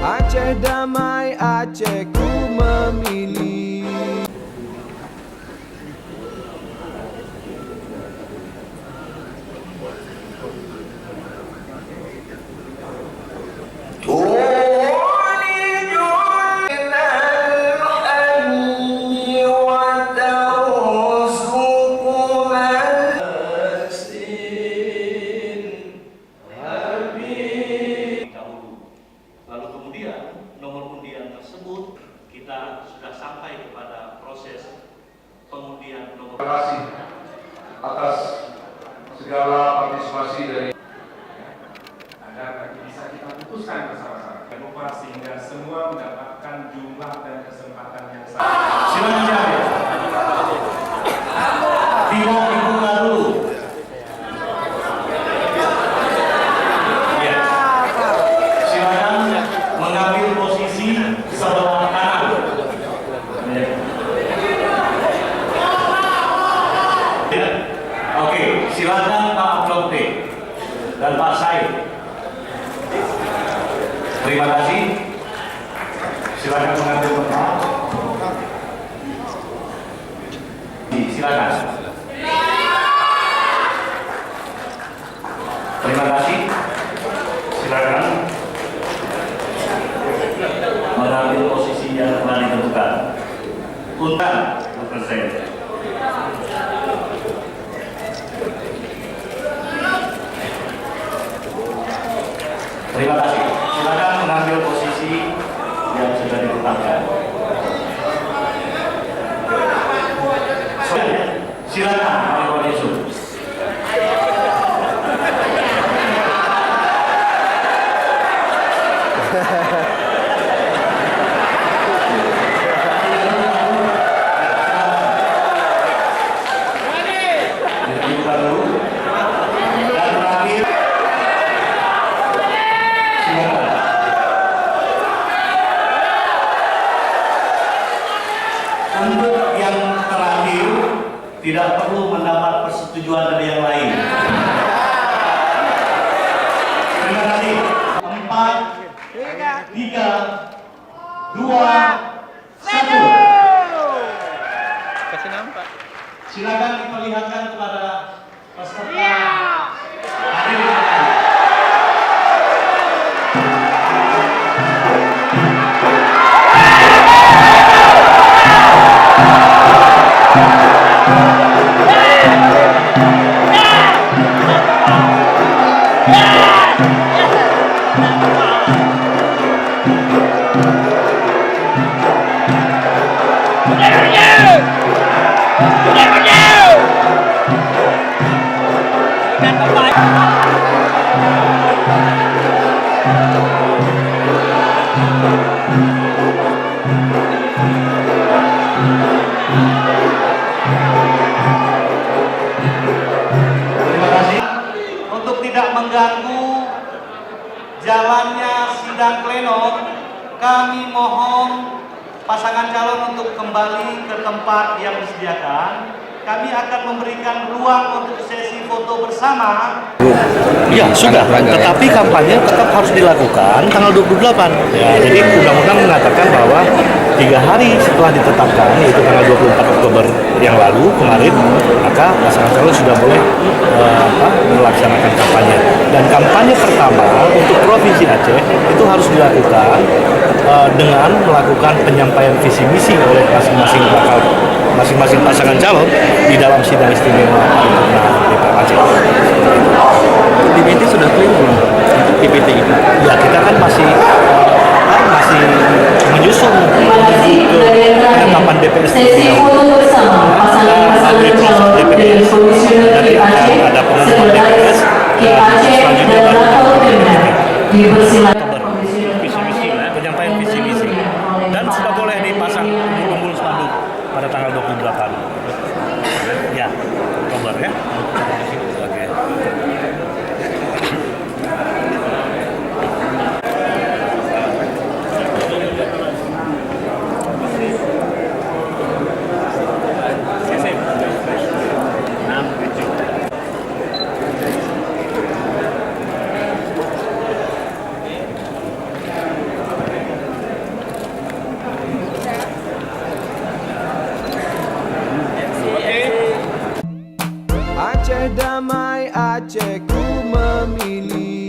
Aceh damai, Aceh ku memilih. Lalu kemudian nomor undian tersebut kita sudah sampai kepada proses pengundian nomor. Terima kasih atas segala partisipasi dari agar bisa kita putuskan bersama-sama demokrasi sehingga semua mendapatkan jumlah dan kesempatan yang sama. Silakan jawab. Tidak dibuka dulu. Ya. Silakan mengambil posisi sebelah kanan. Ya. Oke, silakan Pak Abdul dan Pak Said. Terima kasih. Silakan mengambil tempat. Silakan. Terima kasih. Silakan mengambil posisi yang telah ditentukan. Punten, Dr. Zain. Terima kasih. Silakan mengambil posisi yang sudah ditetapkan. Silakan, Pak Yusuf. Untuk yang terakhir tidak perlu mendapat persetujuan dari yang lain. Terima kasih. 4, 3, 2, 1. Kasih nampak. Silakan diperlihatkan kepada peserta. Hadir di depan. Terima kasih. Untuk tidak mengganggu jalannya sidang pleno, kami mohon pasangan calon untuk kembali ke tempat yang disediakan. Kami akan memberikan ruang untuk sesi foto bersama. Ya, sudah. Tetapi kampanye tetap harus dilakukan tanggal 28. Ya, jadi undang-undang mengatakan bahwa 3 hari setelah ditetapkan, yaitu tanggal 24 Oktober yang lalu kemarin, maka pasangan calon sudah boleh melaksanakan kampanye. Dan kampanye pertama untuk Provinsi Aceh itu harus dilakukan dengan melakukan penyampaian visi misi oleh masing-masing pasangan calon di dalam sidang istimewa paripurna DPR Aceh. PPT sudah clear belum? PPT itu? Ya, kita kan masih menyusun penetapan DPS Sesi foto bersama pasangan calon dari Komisioner Aceh ada pengumuman DPS Aceh dan Ratu Pemda dipersilakan penyampaian visi misi dan sudah boleh dipasang tombol spanduk pada tanggal 28 ya Oktober ya. Oke. Damai-damai Aceh ku memilih.